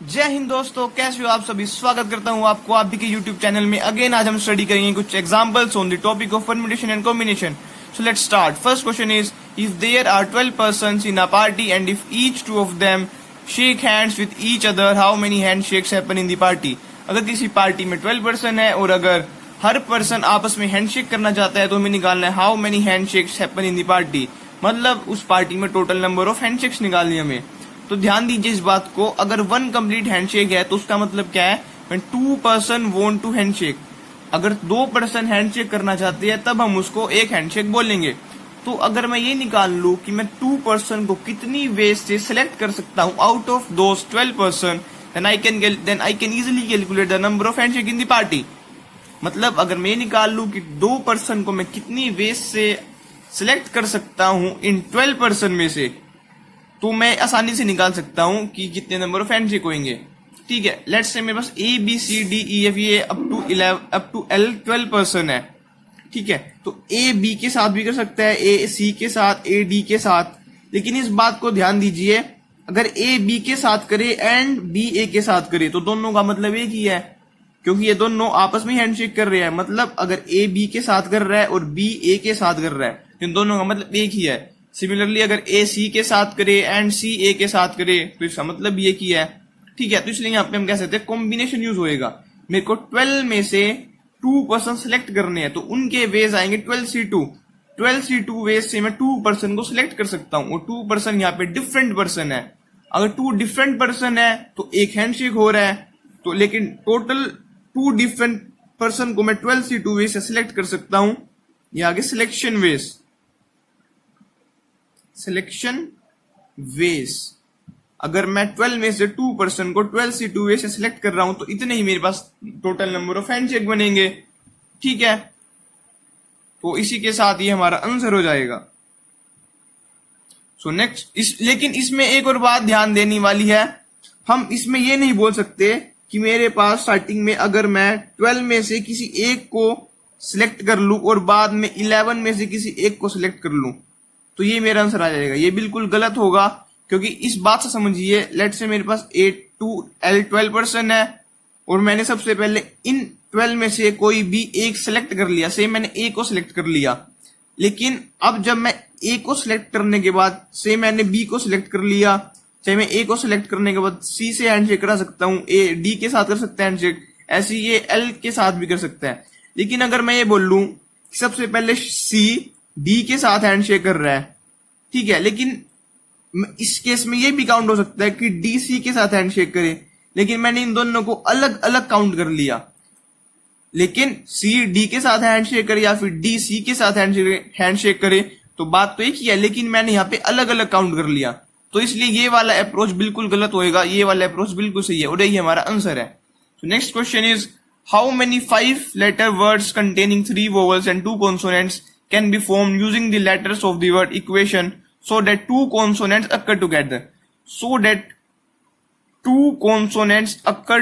जय हिंद दोस्तों, कैसे हो आप सभी। स्वागत करता हूं आपको आप भी के यूट्यूब चैनल में। अगेन आज हम स्टडी करेंगे कुछ examples on the topic of permutation and combination. So let's start. First question is, if there are 12 persons in a party and if each two of them shake hands with each other, how many handshakes happen in the party? अगर किसी party में 12 person है और अगर हर person आपस में handshake करना चाहता है तो हमें निकालना है how many handshakes happen in the party. मतलब उस पार्टी में टोटल नंबर ऑफ हैंडशेक्स निकालनी हमें। तो ध्यान दीजिए इस बात को, अगर 1 कंप्लीट हैंडशेक है तो उसका मतलब क्या है, when 2 person want to handshake. अगर 2 पर्सन हैंडशेक करना चाहते हैं तब हम उसको एक हैंडशेक बोलेंगे। तो अगर मैं ये निकाल लूं कि मैं 2 पर्सन को कितनी वेज से सिलेक्ट कर सकता हूं out of those 12 person, then I can easily calculate the number of handshake in the party. मतलब अगर मैं निकाल लूं कि 2 पर्सन को मैं कितनी वेज से सिलेक्ट कर सकता हूं इन 12 पर्सन में से, तो मैं आसानी से निकाल सकता हूं कि कितने नंबर ऑफ हैंडशेक होंगे। ठीक है, लेट्स से मेरे पास A B C D E F ये अप टू एल 12 पर्सन है। ठीक है, तो ए बी के साथ भी कर सकता है, ए सी के साथ, ए डी के साथ। लेकिन इस बात को ध्यान दीजिए, अगर ए बी के साथ करे एंड बी ए के साथ करे तो दोनों का मतलब एक ही है, क्योंकि ये दोनों आपस में हैंडशेक कर रहे हैं। मतलब अगर ए बी के साथ कर रहा है और बी ए के साथ कर रहा है, इन दोनों का मतलब एक ही है। सिमिलरली अगर ए सी के साथ करे एंड सी ए के साथ करे तो इसका मतलब ये की है। ठीक है, तो इसलिए यहाँ पे हम कह सकते हैं कॉम्बिनेशन यूज होएगा। मेरे को 12 में से 2 पर्सन सिलेक्ट करने हैं तो उनके वेज आएंगे 12C2 वेज से मैं 2 पर्सन को सिलेक्ट कर सकता हूँ। और 2 पर्सन यहाँ पे डिफरेंट पर्सन है। अगर 2 डिफरेंट पर्सन है तो एक हैंडशेक हो रहा है, तो लेकिन टोटल 2 डिफरेंट पर्सन को मैं 12C2 वेज से सिलेक्ट कर सकता हूँ। ये आगे सिलेक्शन वेज। अगर मैं 12 में से 2 पर्सन को 12C2 वे से सिलेक्ट कर रहा हूं तो इतने ही मेरे पास टोटल नंबर ऑफ हैंडशेक बनेंगे। ठीक है, तो इसी के साथ ये हमारा आंसर हो जाएगा। सो नेक्स्ट लेकिन इसमें एक और बात ध्यान देने वाली है, हम इसमें ये नहीं बोल सकते कि मेरे पास स्टार्टिंग में अगर मैं 12 में से किसी एक को सिलेक्ट कर लूं और बाद में 11 में से किसी एक को सिलेक्ट कर लूं तो ये मेरा आंसर आ जाएगा। ये बिल्कुल गलत होगा, क्योंकि इस बात से समझिए, लेट से मेरे पास ए टू एल 12 पर्सन है और मैंने सबसे पहले इन 12 में से कोई भी एक सिलेक्ट कर लिया। से मैंने ए को सिलेक्ट कर लिया, लेकिन अब जब मैं ए को सिलेक्ट करने के बाद से मैंने बी को सिलेक्ट कर लिया, चाहे मैं ए को सिलेक्ट करने के बाद सी से हैंडशेक करा सकता हूँ, ए डी के साथ कर सकता है हैंडशेक, ऐसे ये एल के साथ भी कर सकता है। लेकिन अगर मैं ये बोल लूं सबसे पहले सी डी के साथ हैंडशेक कर रहा है, ठीक है, लेकिन इस केस में ये भी काउंट हो सकता है कि डी सी के साथ हैंडशेक करे, लेकिन मैंने इन दोनों को अलग अलग काउंट कर लिया। लेकिन सी डी के साथ हैंडशेक करे या फिर डी सी के साथ हैंडशेक करे तो बात तो एक ही है, लेकिन मैंने यहाँ पे अलग अलग काउंट कर लिया। तो इसलिए ये वाला अप्रोच बिल्कुल गलत होएगा, ये वाला अप्रोच बिल्कुल सही है और यही हमारा आंसर है। तो next question is, how many 5 letter words containing 3 vowels and 2 consonants can be formed using the letters of the word equation so that 2 consonants occur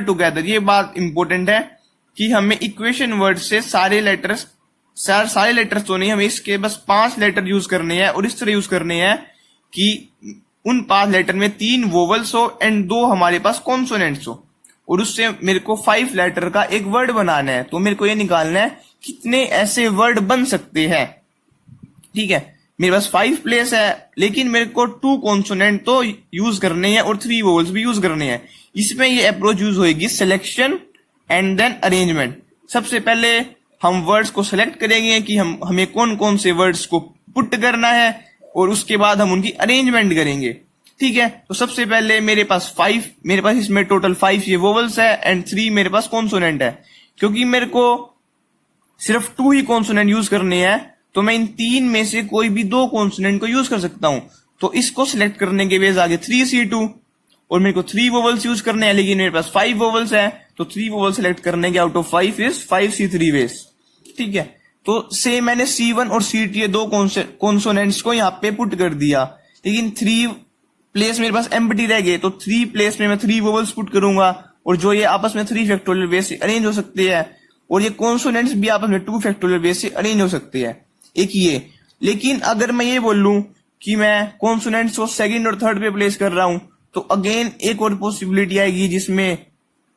together? ये बात इंपॉर्टेंट है कि हमें इक्वेशन वर्ड से सारे लेटर्स तो नहीं, हमें इसके बस 5 लेटर यूज करने हैं और इस तरह यूज करने हैं कि उन 5 लेटर में 3 वोवल्स हो एंड 2 हमारे पास कॉन्सोनेंट्स हो, और उससे मेरे को 5 लेटर का एक वर्ड बनाना है। तो मेरे को ये निकालना है कितने ऐसे वर्ड बन सकते हैं। ठीक है, मेरे पास 5 प्लेस है, लेकिन मेरे को 2 कॉन्सोनेंट तो यूज करने हैं और 3 वोवल्स भी यूज करने हैं। इसमें ये अप्रोच यूज होगी सिलेक्शन एंड देन अरेंजमेंट। सबसे पहले हम वर्ड्स को सिलेक्ट करेंगे कि हमें कौन कौन से वर्ड्स को पुट करना है, और उसके बाद हम उनकी अरेंजमेंट करेंगे। ठीक है, तो सबसे पहले मेरे पास इसमें टोटल 5 ये वोवल्स है एंड 3 मेरे पास कॉन्सोनेंट है। क्योंकि मेरे को सिर्फ 2 ही कॉन्सोनेंट यूज करने हैं तो मैं इन 3 में से कोई भी 2 कॉन्सोनेंट को यूज कर सकता हूं। तो इसको सिलेक्ट करने के बेस आगे 3C2 और मेरे को 3 वोवल्स यूज करने हैं, लेकिन मेरे पास 5 वोवल्स है तो 3 वोवल्स सिलेक्ट करने के out of 5 is 5C3 veg. ठीक है, तो से मैंने C1 और C2 ये 2 कॉन्सोनेंट्स को यहाँ पे पुट कर दिया, लेकिन 3 प्लेस मेरे पास एम्प्टी रह गए, तो 3 प्लेस में मैं 3 वोवल्स पुट करूंगा और जो ये आपस में 3 फैक्टोरियल बेस से अरेंज हो सकते हैं, और ये कॉन्सोनेंट्स भी आपस में 2 फैक्टोरियल बेस से अरेंज हो सकते हैं, एक ये। लेकिन अगर मैं ये बोल लूं कि मैं कॉन्सोनेंट्स को सेकंड और थर्ड पे प्लेस कर रहा हूं तो अगेन एक और पॉसिबिलिटी आएगी जिसमें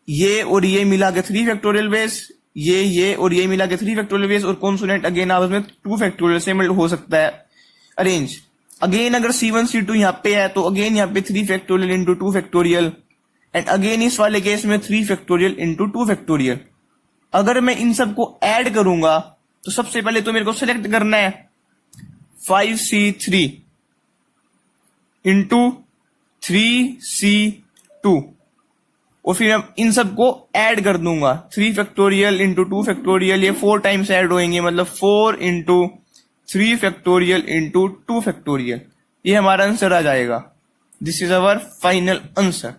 ये और ये मिला के 3 फैक्टोरियल बेस, ये और ये मिला के 3 फैक्टोरियल बेस, और कॉन्सोनेंट अगेन आपस में 2 फैक्टोरियल से हो सकता है अरेंज। अगेन अगर C1 C2 यहाँ पे है तो अगेन यहाँ पे 3 factorial into 2 factorial, and again इस वाले केस में 3 फैक्टोरियल इंटू 2 फैक्टोरियल। अगर मैं इन सबको ऐड करूंगा तो सबसे पहले तो मेरे को सिलेक्ट करना है 5C3 इंटू 3C2, और फिर अब इन सबको ऐड कर दूंगा 3 फैक्टोरियल इंटू 2 फैक्टोरियल, ये 4 टाइम्स ऐड होएंगे, मतलब 4 इंटू 3 फैक्टोरियल इंटू 2 फैक्टोरियल। ये हमारा आंसर आ जाएगा। This is our final answer.